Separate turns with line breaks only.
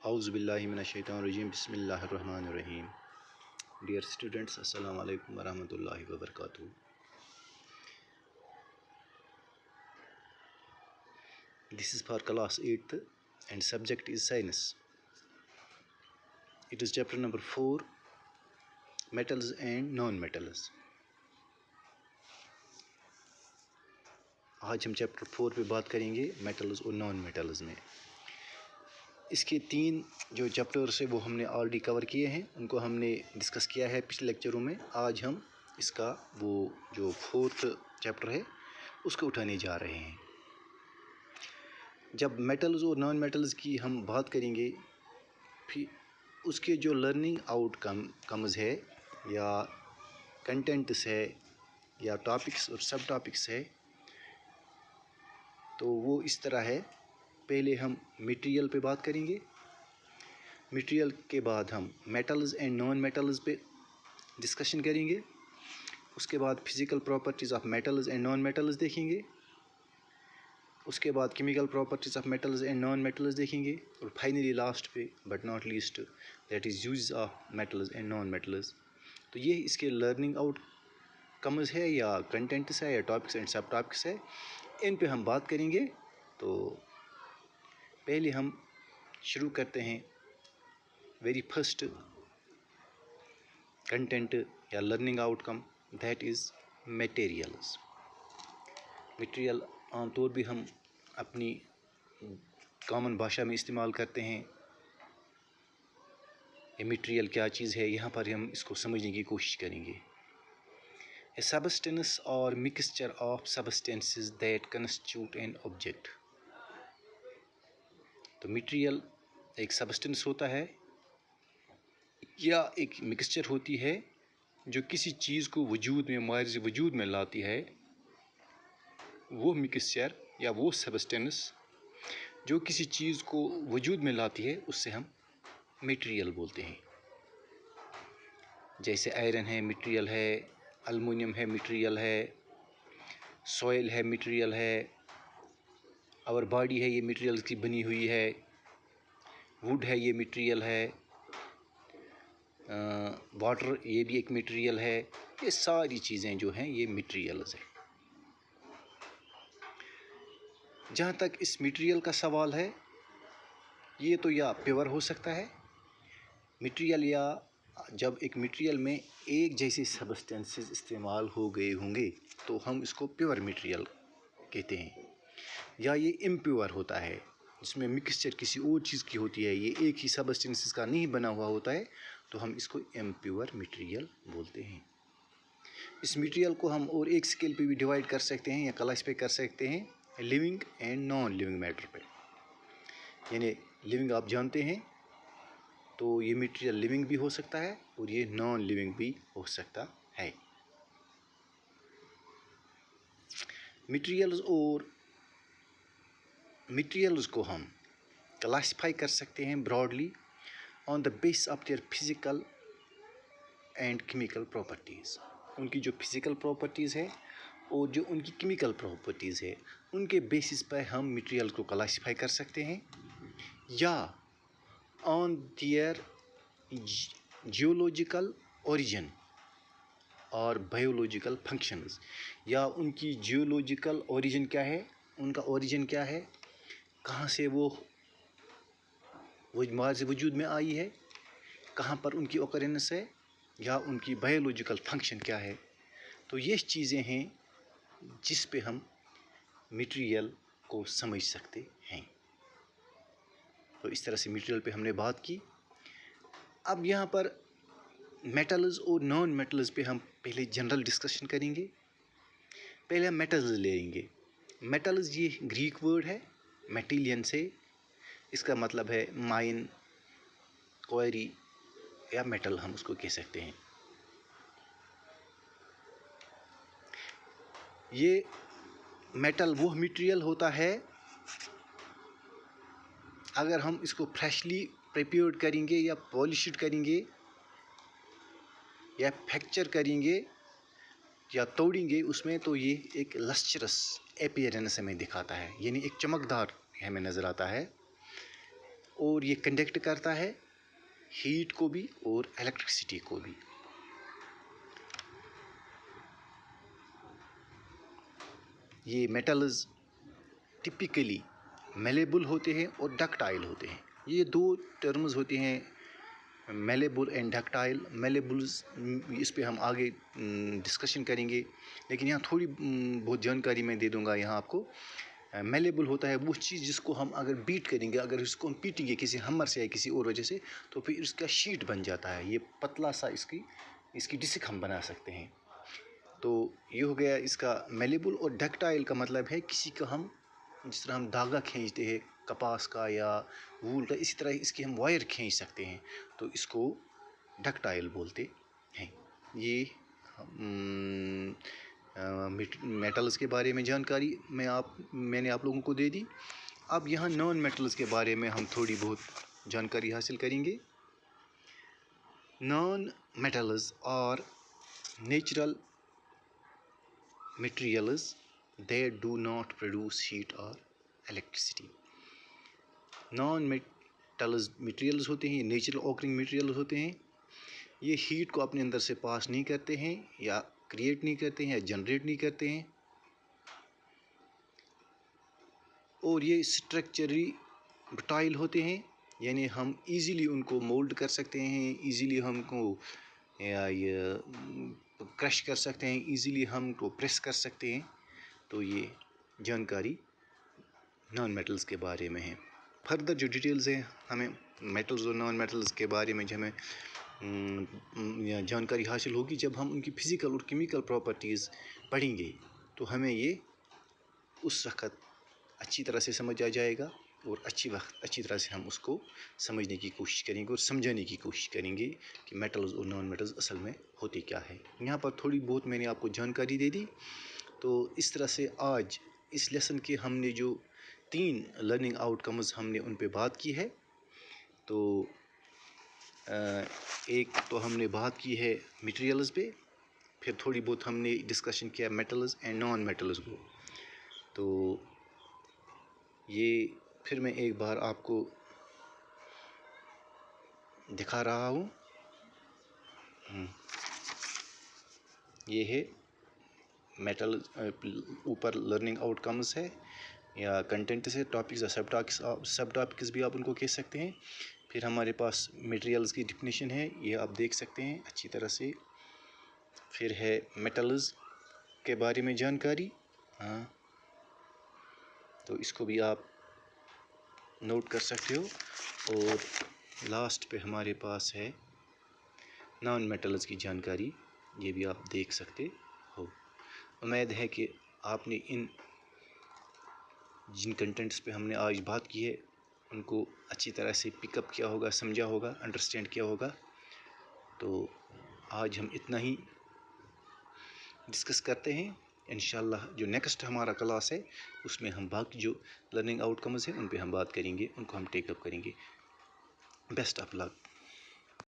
औज़ुबिल्लाहि मिनश्शैतानिर्रजीम बिस्मिल्लाहिर्रहमानिर्रहीम। Dear students, Assalamu alaikum warahmatullahi wabarakatuh. This is for class 8th and subject is science. It is chapter number 4, metals and non-metals. आज हम chapter 4 पे बात करेंगे metals और non metals में। इसके 3 जो चैप्टर्स है वो हमने ऑलरेडी कवर किए हैं, उनको हमने डिस्कस किया है पिछले लेक्चरों में। आज हम इसका वो जो 4th चैप्टर है उसको उठाने जा रहे हैं। जब मेटल्स और नॉन मेटल्स की हम बात करेंगे, फिर उसके जो लर्निंग आउटकम्स है या कंटेंट्स है या टॉपिक्स और सब टॉपिक्स है, तो वो इस तरह है। पहले हम मटेरियल पे बात करेंगे, मटेरियल के बाद हम मेटल्स एंड नॉन मेटल्स पे डिस्कशन करेंगे, उसके बाद physical properties of metals and non metals देखेंगे, उसके बाद chemical properties of metals and non metals देखेंगे, और फाइनली लास्ट पे but not least that is use of metals and non metals. तो ये इसके लर्निंग आउटकम्स है या कंटेंट्स है या टॉपिक्स एंड सब टॉपिक्स है, इन पे हम बात करेंगे। तो पहले हम शुरू करते हैं वेरी फर्स्ट कंटेंट या learning outcome, that is materials. Material आमतौर भी हम अपनी कॉमन भाषा में इस्तेमाल करते हैं। ये मटेरियल क्या चीज़ है, यहाँ पर हम इसको समझने की कोशिश करेंगे। A substance or mixture of substances that constitute an object। तो मटेरियल एक सब्सटेंस होता है या एक मिक्सचर होती है जो किसी चीज़ को वजूद में लाती है। वो मिक्सचर या वो सब्सटेंस जो किसी चीज़ को वजूद में लाती है उससे हम मटेरियल बोलते हैं। जैसे आयरन है मटेरियल है, एल्युमिनियम है मटेरियल है, सॉइल है मटेरियल है, और बॉडी है ये मटेरियल की बनी हुई है, वुड है ये मटेरियल है, वाटर ये भी एक मटेरियल है। ये सारी चीज़ें जो हैं ये मटेरियल्स हैं। जहाँ तक इस मटेरियल का सवाल है, ये तो या प्योर हो सकता है मटेरियल, या जब एक मटेरियल में एक जैसे सब्सटेंसेस इस्तेमाल हो गए होंगे तो हम इसको प्योर मटेरियल कहते हैं। या ये इम्प्योर होता है जिसमें मिक्सचर किसी और चीज़ की होती है, ये एक ही सब्सटेंसेस का नहीं बना हुआ होता है, तो हम इसको इम्प्योर मटेरियल बोलते हैं। इस मटेरियल को हम और एक स्केल पे भी डिवाइड कर सकते हैं या क्लासिफाई कर सकते हैं, living and non living matter पे। यानी लिविंग आप जानते हैं, तो ये मटेरियल लिविंग भी हो सकता है और ये नॉन लिविंग भी हो सकता है। मटेरियल्स को हम क्लासिफाई कर सकते हैं broadly on the base of their physical and chemical properties. उनकी जो फिज़िकल प्रॉपर्टीज़ है और जो उनकी केमिकल प्रॉपर्टीज़ है, उनके बेसिस पर हम मटेरियल को क्लासिफाई कर सकते हैं, या ऑन देयर जियोलॉजिकल ओरिजिन और बायोलॉजिकल फंक्शंस। या उनकी जियोलॉजिकल ओरिजिन क्या है, उनका ओरिजिन क्या है, कहाँ से वो मार्स वजूद में आई है, कहाँ पर उनकी ओकरेंस है, या उनकी बायोलॉजिकल फंक्शन क्या है। तो ये चीज़ें हैं जिस पे हम मटेरियल को समझ सकते हैं। तो इस तरह से मटेरियल पे हमने बात की। अब यहाँ पर मेटल्स और नॉन मेटल्स पे हम पहले जनरल डिस्कशन करेंगे। पहले हम मेटल्स लेंगे। मेटल्स ये ग्रीक वर्ड है मेटिलियन से, इसका मतलब है माइन, क्वारी या मेटल हम उसको कह सकते हैं। ये मेटल वो मटेरियल होता है अगर हम इसको फ्रेशली प्रिपेयर्ड करेंगे या पॉलिश्ड करेंगे या फ्रैक्चर करेंगे या तोड़ेंगे उसमें, तो ये एक लस्ट्रस अपीयरेंस हमें दिखाता है, यानी एक चमकदार हमें नज़र आता है। और ये कंडक्ट करता है हीट को भी और इलेक्ट्रिसिटी को भी। ये मेटल्स टिपिकली मेलेबल होते हैं और डक्टाइल होते हैं। ये दो टर्म्स होते हैं, मेलेबल एंड डक्टाइल। मेलेबल्स इस पे हम आगे डिस्कशन करेंगे, लेकिन यहाँ थोड़ी बहुत जानकारी मैं दे दूँगा यहाँ आपको। मेलेबल होता है वो चीज़ जिसको हम अगर बीट करेंगे, अगर इसको हम पीटेंगे किसी हमर से या किसी और वजह से, तो फिर इसका शीट बन जाता है। ये पतला सा इसकी डिस्क हम बना सकते हैं। तो ये हो गया इसका मेलेबल। और डक्टाइल का मतलब है किसी का हम, जिस तरह हम धागा खींचते हैं कपास का या वूल का, इसी तरह इसकी हम वायर खींच सकते हैं, तो इसको डक्टाइल बोलते हैं। ये मेटल्स के बारे में जानकारी मैंने आप लोगों को दे दी। अब यहाँ नॉन मेटल्स के बारे में हम थोड़ी बहुत जानकारी हासिल करेंगे। Non metals are natural materials that do not produce heat or electricity। Non metals materials होते हैं, नेचुरल ऑकरिंग मटेरियल्स होते हैं। ये हीट को अपने अंदर से पास नहीं करते हैं, या क्रिएट नहीं करते हैं, या जनरेट नहीं करते हैं। और ये स्ट्रक्चरली ब्रिटाइल होते हैं, यानी हम इजीली उनको मोल्ड कर सकते हैं, इजीली हमको या ये क्रश कर सकते हैं, इजीली हम उनको प्रेस कर सकते हैं। तो ये जानकारी नॉन मेटल्स के बारे में है। फर्दर जो डिटेल्स हैं हमें मेटल्स और नॉन मेटल्स के बारे में जो हमें जानकारी हासिल होगी जब हम उनकी फ़िज़िकल और केमिकल प्रॉपर्टीज़ पढ़ेंगे, तो हमें ये उस वक्त अच्छी तरह से समझ आ जाएगा, और अच्छी तरह से हम उसको समझने की कोशिश करेंगे और समझाने की कोशिश करेंगे कि मेटल्स और नॉन मेटल्स असल में होते क्या है। यहाँ पर थोड़ी बहुत मैंने आपको जानकारी दे दी। तो इस तरह से आज इस लेसन के हमने जो 3 लर्निंग आउटकम्स हमने उन पे बात की है। तो एक तो हमने बात की है मटेरियल्स पे, फिर थोड़ी बहुत हमने डिस्कशन किया मेटल्स एंड नॉन मेटल्स को। तो ये फिर मैं एक बार आपको दिखा रहा हूँ। ये है मेटल, ऊपर लर्निंग आउटकम्स है या कंटेंट से टॉपिक्स या सब टॉपिक्स भी आप उनको कह सकते हैं। फिर हमारे पास मटेरियल्स की डिफिनीशन है, ये आप देख सकते हैं अच्छी तरह से। फिर है मेटल्स के बारे में जानकारी, हाँ, तो इसको भी आप नोट कर सकते हो। और लास्ट पे हमारे पास है नॉन मेटल्स की जानकारी, ये भी आप देख सकते हो। उम्मीद है कि आपने जिन कंटेंट्स पे हमने आज बात की है उनको अच्छी तरह से पिकअप किया होगा, समझा होगा, अंडरस्टैंड किया होगा। तो आज हम इतना ही डिस्कस करते हैं। इंशाल्लाह जो नेक्स्ट हमारा क्लास है उसमें हम बाकी जो लर्निंग आउटकम्स हैं उन पे हम बात करेंगे, उनको हम टेकअप करेंगे। Best of luck.